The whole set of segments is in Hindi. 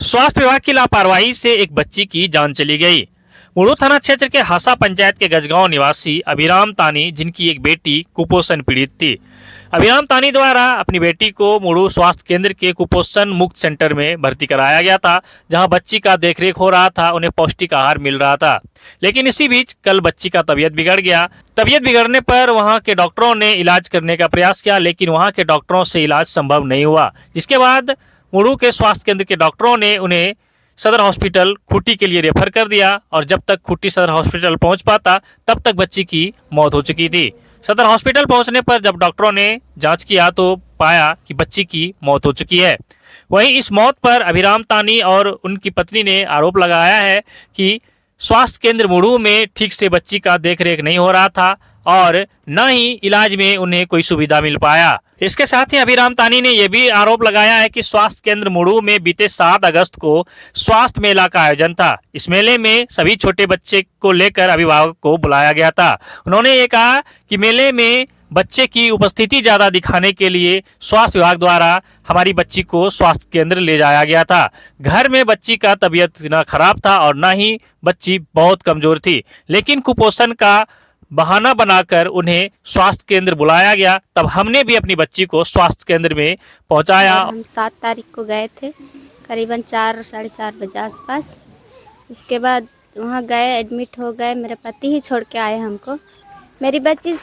स्वास्थ्य विभाग की लापरवाही से एक बच्ची की जान चली गई। मुड़ू थाना क्षेत्र के हासा पंचायत के गजगांव निवासी अभिराम तानी, जिनकी एक बेटी कुपोषण पीड़ित थी। अभिराम तानी द्वारा अपनी बेटी को मुड़ू स्वास्थ्य केंद्र के कुपोषण मुक्त सेंटर में भर्ती कराया गया था, जहां बच्ची का देखरेख हो रहा था, उन्हें पौष्टिक आहार मिल रहा था। लेकिन इसी बीच कल बच्ची का तबीयत बिगड़ गया। तबीयत बिगड़ने पर वहां के डॉक्टरों ने इलाज करने का प्रयास किया, लेकिन वहां के डॉक्टरों से इलाज संभव नहीं हुआ, जिसके बाद मुड़ू के स्वास्थ्य केंद्र के डॉक्टरों ने उन्हें सदर हॉस्पिटल खूंटी के लिए रेफर कर दिया और जब तक खूंटी सदर हॉस्पिटल पहुंच पाता तब तक बच्ची की मौत हो चुकी थी। सदर हॉस्पिटल पहुंचने पर जब डॉक्टरों ने जांच किया तो पाया कि बच्ची की मौत हो चुकी है। वहीं इस मौत पर अभिराम तानी और उनकी पत्नी ने आरोप लगाया है कि स्वास्थ्य केंद्र मुड़ू में ठीक से बच्ची का देखरेख नहीं हो रहा था और न ही इलाज में उन्हें कोई सुविधा मिल पाया। इसके साथ ही अभिराम तानी ने यह भी आरोप लगाया है कि स्वास्थ्य केंद्र मुड़ू में बीते 7 अगस्त को स्वास्थ्य मेला का आयोजन था। इस मेले में सभी छोटे बच्चे को लेकर अभिभावक को बुलाया गया था। उन्होंने ये कहा कि मेले में बच्चे की उपस्थिति ज्यादा दिखाने के लिए स्वास्थ्य विभाग द्वारा हमारी बच्ची को स्वास्थ्य केंद्र ले जाया गया था। घर में बच्ची का तबीयत न खराब था और न ही बच्ची बहुत कमजोर थी, लेकिन कुपोषण का बहाना बनाकर उन्हें स्वास्थ्य केंद्र बुलाया गया। तब हमने भी अपनी बच्ची को स्वास्थ्य केंद्र में पहुंचाया। हम 7 तारीख को गए थे, करीबन 4 साढ़े 4 बजे आसपास। इसके बाद वहाँ गए, एडमिट हो गए। मेरे पति ही छोड़ के आए हमको। मेरी बच्ची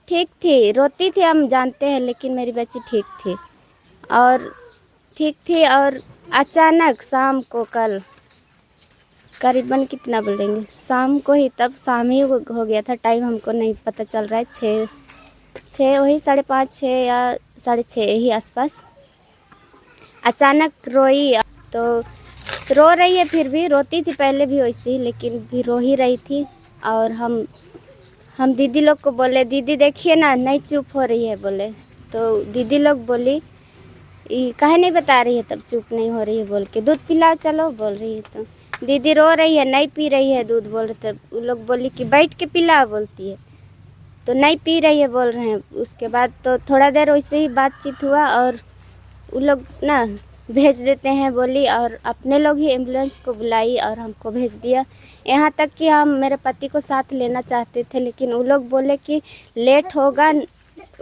ठीक थी, रोती थी हम जानते हैं, लेकिन मेरी बच्ची ठीक थी और अचानक शाम को कल करीबन कितना बोलेंगे, शाम को ही, तब शाम ही हो गया था। टाइम हमको नहीं पता चल रहा है। 6 वही 5:30 6 या 6:30 यही आसपास अचानक रोई। तो रो रही है, फिर भी रोती थी पहले भी वैसे ही, लेकिन भी रो ही रही थी। और हम दीदी लोग को बोले, दीदी देखिए ना, नहीं चुप हो रही है बोले। तो दीदी लोग बोली काहे नहीं बता रही है, तब चुप नहीं हो रही है बोल के, दूध पिलाओ चलो बोल रही है। तो दीदी रो रही है, नहीं पी रही है दूध बोल रहे थे। वो लोग बोली कि बैठ के पिला बोलती है, तो नहीं पी रही है बोल रहे हैं। उसके बाद तो थोड़ा देर वैसे ही बातचीत हुआ और वो लोग ना भेज देते हैं बोली, और अपने लोग ही एम्बुलेंस को बुलाई और हमको भेज दिया। यहाँ तक कि हम मेरे पति को साथ लेना चाहते थे, लेकिन वो लोग बोले कि लेट होगा,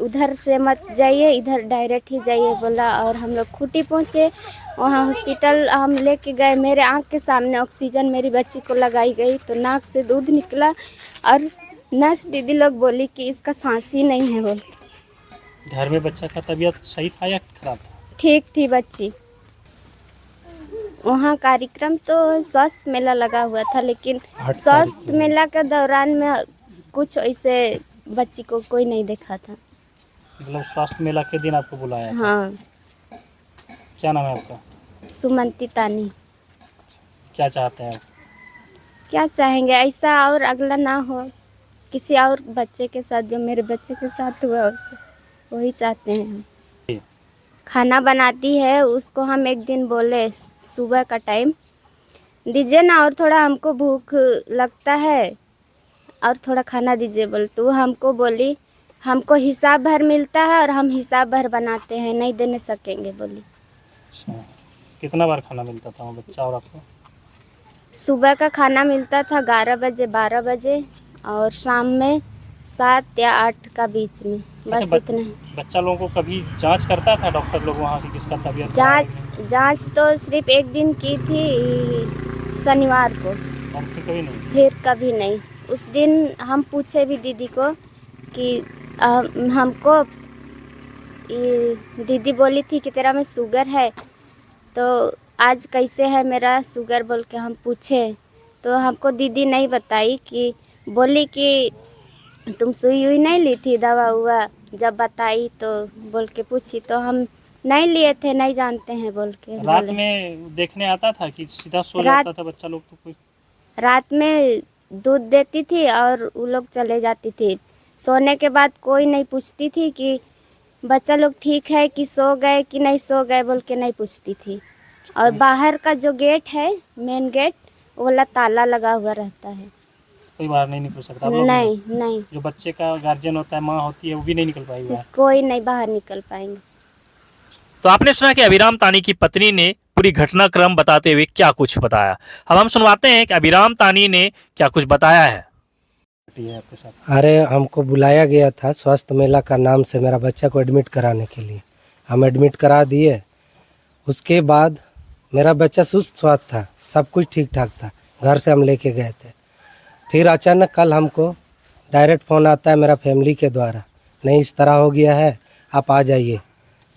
उधर से मत जाइए, इधर डायरेक्ट ही जाइए बोला। और हम लोग खूंटी पहुँचे, वहाँ हॉस्पिटल हम लेके गए। मेरे आँख के सामने ऑक्सीजन मेरी बच्ची को लगाई गई, तो नाक से दूध निकला और नर्स दीदी लोग बोली कि इसका सांस ही नहीं है बोल। घर में बच्चा का तबीयत सही था या खराब था? ठीक थी बच्ची। वहाँ कार्यक्रम तो स्वास्थ्य मेला लगा हुआ था, लेकिन स्वास्थ्य मेला के दौरान में कुछ ऐसे बच्ची को कोई नहीं देखा था। मतलब स्वास्थ्य मेला के दिन आपको बुलाया था? हाँ। क्या नाम है आपका? सुमंती तानी। क्या चाहते हैं आप? क्या चाहेंगे, ऐसा और अगला ना हो किसी और बच्चे के साथ, जो मेरे बच्चे के साथ हुआ उससे, वही चाहते हैं हम। खाना बनाती है, उसको हम एक दिन बोले सुबह का टाइम दीजिए ना, और थोड़ा हमको भूख लगता है और थोड़ा खाना दीजिए बोल। तो हमको बोली हमको हिसाब भर मिलता है और हम हिसाब भर बनाते हैं, नहीं देने सकेंगे बोली। अच्छा, कितना बार खाना मिलता था वो बच्चा और आपको? सुबह का खाना मिलता था 11 बजे 12 बजे और शाम में 7 या 8 का बीच में, बस अच्छा, इतना। बच्चा लोगों को कभी जांच करता था डॉक्टर लोग वहाँ की, किसका तबीयत? जांच तो सिर्फ एक दिन की थी, शनिवार को। और फिर कभी नहीं? फिर कभी नहीं। उस दिन हम पूछे भी दीदी को कि हमको दीदी बोली थी कि तेरा में शुगर है, तो आज कैसे है मेरा शुगर बोल के हम पूछे, तो हमको दीदी नहीं बताई। कि बोली कि तुम सुई हुई नहीं ली थी, दवा हुआ, जब बताई तो बोल के पूछी, तो हम नहीं लिए थे, नहीं जानते हैं बोल के। रात में देखने आता था कि सीधा सो जाता था बच्चा लोग? तो कोई रात में दूध देती थी और वो लोग चले जाती थी। सोने के बाद कोई नहीं पूछती थी कि बच्चा लोग ठीक है कि सो गए कि नहीं सो गए बोल के, नहीं पूछती थी। और बाहर का जो गेट है, मेन गेट, वो वाला ताला लगा हुआ रहता है, कोई बाहर नहीं निकल सकता? नहीं। जो बच्चे का गार्जियन होता है, माँ होती है, वो भी नहीं निकल पाएगी बाहर? कोई नहीं बाहर निकल पाएंगे। तो आपने सुना कि अभिराम तानी की पत्नी ने पूरी घटनाक्रम बताते हुए क्या कुछ बताया। अब हम सुनवाते हैं कि अभिराम तानी ने क्या कुछ बताया है। आपके साथ अरे हमको बुलाया गया था स्वास्थ्य मेला का नाम से मेरा बच्चा को एडमिट कराने के लिए। हम एडमिट करा दिए। उसके बाद मेरा बच्चा सुस्त स्वास्थ्य था, सब कुछ ठीक ठाक था। घर से हम लेके गए थे। फिर अचानक कल हमको डायरेक्ट फ़ोन आता है मेरा फैमिली के द्वारा, नहीं इस तरह हो गया है, आप आ जाइए।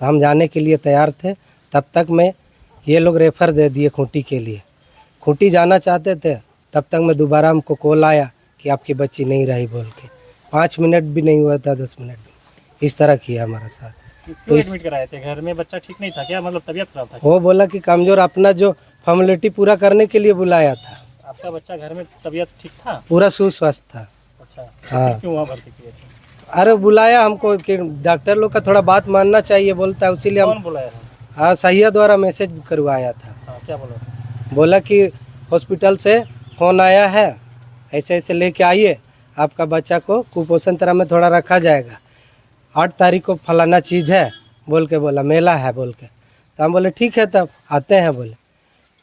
तो हम जाने के लिए तैयार थे। तब तक में ये लोग रेफ़र दे दिए खूंटी के लिए। खूंटी जाना चाहते थे, तब तक में दोबारा हमको कॉल आया कि आपकी बच्ची नहीं रही बोल के। 5 मिनट भी नहीं हुआ था, 10 मिनट भी इस तरह किया हमारा साथ। तो एडमिट कराए थे, घर में बच्चा ठीक नहीं था क्या, मतलब तबीयत खराब था? वो बोला कि कमज़ोर, अपना जो फॉर्मेलिटी पूरा करने के लिए बुलाया था। आपका बच्चा घर में तबीयत ठीक था? पूरा सुस्वस्थ था। अच्छा, हाँ। क्यों वहाँ भर्ती किए थे? अरे बुलाया हमको कि डॉक्टर लोग का थोड़ा बात मानना चाहिए बोलता है, उसीलिए कौन हम बुलाया था? हाँ सहिया द्वारा मैसेज करवाया था। हाँ, क्या बोला था? बोला कि हॉस्पिटल से फ़ोन आया है, ऐसे ऐसे लेके आइए, आपका बच्चा को कुपोषण तरह में थोड़ा रखा जाएगा। 8 तारीख को फलाना चीज़ है बोल के बोला, मेला है बोल के। तो हम बोले ठीक है तब आते हैं बोले।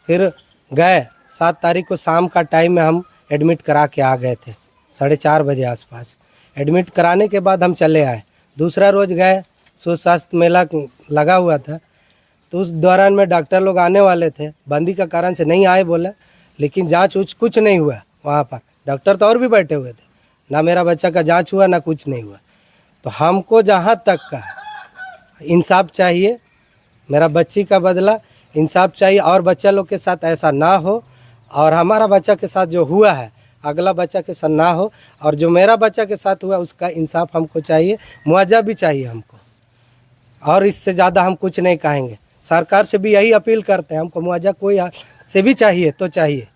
फिर गए। 7 तारीख को शाम का टाइम में हम एडमिट करा के आ गए थे, 4:30 बजे आसपास। एडमिट कराने के बाद हम चले आए। दूसरा रोज़ गए, स्वास्थ्य मेला लगा हुआ था, तो उस दौरान में डॉक्टर लोग आने वाले थे, बंदी का कारण से नहीं आए बोले। लेकिन जांच कुछ नहीं हुआ वहाँ पर। डॉक्टर तो और भी बैठे हुए थे, ना मेरा बच्चा का जांच हुआ ना कुछ नहीं हुआ। तो हमको जहाँ तक का इंसाफ चाहिए, मेरा बच्ची का बदला इंसाफ चाहिए, और बच्चा लोग के साथ ऐसा ना हो, और हमारा बच्चा के साथ जो हुआ है अगला बच्चा के साथ ना हो, और जो मेरा बच्चा के साथ हुआ उसका इंसाफ हमको चाहिए, मुआवजा भी चाहिए हमको। और इससे ज़्यादा हम कुछ नहीं कहेंगे। सरकार से भी यही अपील करते हैं, हमको मुआवजा कोई से भी चाहिए तो चाहिए।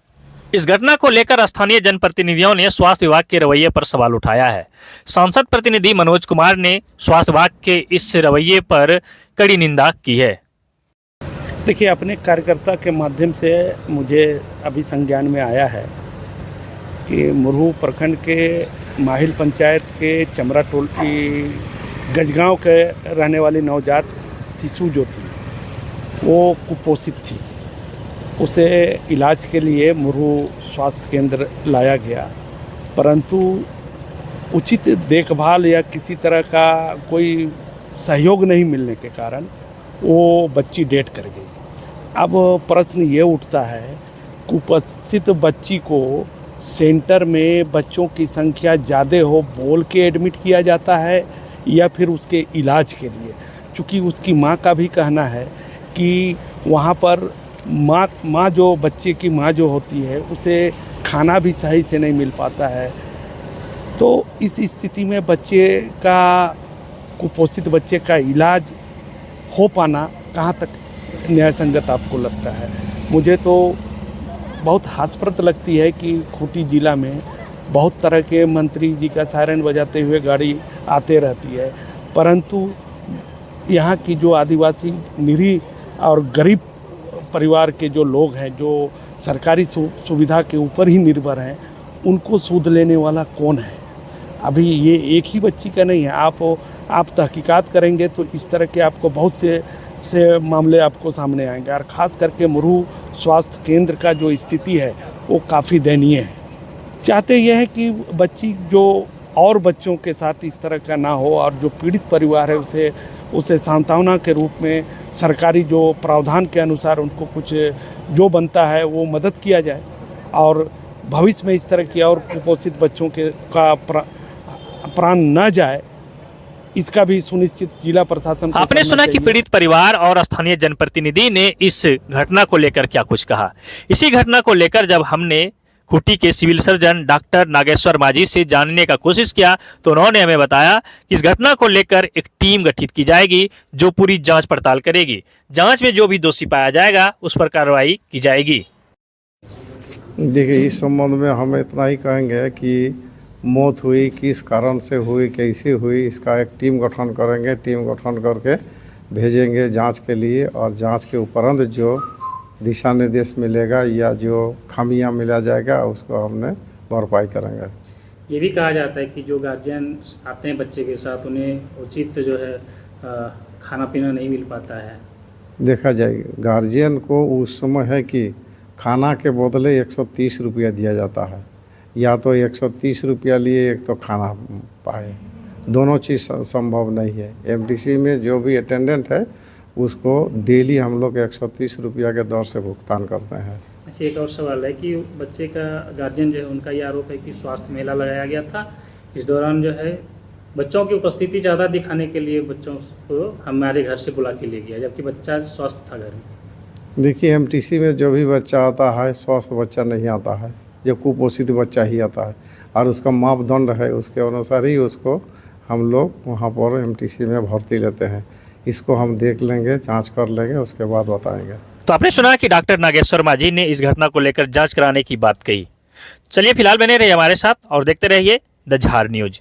इस घटना को लेकर स्थानीय जनप्रतिनिधियों ने स्वास्थ्य विभाग के रवैये पर सवाल उठाया है। सांसद प्रतिनिधि मनोज कुमार ने स्वास्थ्य विभाग के इस रवैये पर कड़ी निंदा की है। देखिए, अपने कार्यकर्ता के माध्यम से मुझे अभी संज्ञान में आया है कि मुरहू प्रखंड के माहिल पंचायत के चमरा टोल की गजगांव के रहने वाली नवजात शिशु जो थी वो कुपोषित थी। उसे इलाज के लिए मुरहू स्वास्थ्य केंद्र लाया गया, परंतु उचित देखभाल या किसी तरह का कोई सहयोग नहीं मिलने के कारण वो बच्ची डेथ कर गई। अब प्रश्न ये उठता है, कुपोषित बच्ची को सेंटर में बच्चों की संख्या ज़्यादा हो बोल के एडमिट किया जाता है या फिर उसके इलाज के लिए? चूँकि उसकी माँ का भी कहना है कि वहाँ पर माँ जो बच्चे की माँ जो होती है उसे खाना भी सही से नहीं मिल पाता है। तो इस स्थिति में बच्चे का, कुपोषित बच्चे का इलाज हो पाना कहाँ तक न्याय संगत आपको लगता है? मुझे तो बहुत हास्यप्रद लगती है कि खूंटी जिला में बहुत तरह के मंत्री जी का सायरन बजाते हुए गाड़ी आते रहती है, परंतु यहाँ की जो आदिवासी निरीह और गरीब परिवार के जो लोग हैं, जो सरकारी सुविधा के ऊपर ही निर्भर हैं, उनको सूद लेने वाला कौन है? अभी ये एक ही बच्ची का नहीं है। आप तहकीकात करेंगे तो इस तरह के आपको बहुत से मामले आपको सामने आएंगे, और ख़ास करके मुरहू स्वास्थ्य केंद्र का जो स्थिति है वो काफ़ी दयनीय है। चाहते यह है कि बच्ची जो और बच्चों के साथ इस तरह का ना हो, और जो पीड़ित परिवार है उसे सांत्वना के रूप में सरकारी जो प्रावधान के अनुसार उनको कुछ जो बनता है वो मदद किया जाए, और भविष्य में इस तरह की और कुपोषित बच्चों का प्राण न जाए, इसका भी सुनिश्चित जिला प्रशासन को आपने सुना कि पीड़ित परिवार और स्थानीय जनप्रतिनिधि ने इस घटना को लेकर क्या कुछ कहा। इसी घटना को लेकर जब हमने खूंटी के सिविल सर्जन डॉक्टर नागेश्वर माझी से जानने का कोशिश किया तो उन्होंने हमें बताया कि इस घटना को लेकर एक टीम गठित की जाएगी जो पूरी जांच पड़ताल करेगी। जांच में जो भी दोषी पाया जाएगा उस पर कार्रवाई की जाएगी। देखिए, इस संबंध में हम इतना ही कहेंगे कि मौत हुई, किस कारण से हुई, कैसे हुई, इसका एक टीम गठन करेंगे। टीम गठन करके भेजेंगे जांच के लिए, और जांच के उपरांत जो दिशा निर्देश मिलेगा या जो खामियां मिला जाएगा उसको हमने भरपाई करेंगे। ये भी कहा जाता है कि जो गार्जियन आते हैं बच्चे के साथ, उन्हें उचित जो है खाना पीना नहीं मिल पाता है, देखा जाए गार्जियन को उस समय है कि खाना के बदले 130 रुपया दिया जाता है, या तो 130 रुपया लिए एक तो खाना पाए, दोनों चीज़ संभव नहीं है। एमटीसी में जो भी अटेंडेंट है उसको डेली हम लोग 130 रुपया के दर से भुगतान करते हैं। अच्छा, एक और सवाल है कि बच्चे का गार्जियन जो है उनका ये आरोप है कि स्वास्थ्य मेला लगाया गया था, इस दौरान जो है बच्चों की उपस्थिति ज़्यादा दिखाने के लिए बच्चों को हमारे घर से बुला के ले गया, जबकि बच्चा स्वस्थ था घर में। देखिए एमटीसी में जो भी बच्चा आता है स्वस्थ बच्चा नहीं आता है, जो कुपोषित बच्चा ही आता है, और उसका मापदंड है उसके अनुसार ही उसको हम लोग वहाँ पर एमटीसी में भर्ती लेते हैं। इसको हम देख लेंगे, जांच कर लेंगे, उसके बाद बताएंगे। तो आपने सुना कि डॉक्टर नागेश्वर माझी ने इस घटना को लेकर जांच कराने की बात कही। चलिए फिलहाल बने रहिए हमारे साथ और देखते रहिए द झार न्यूज।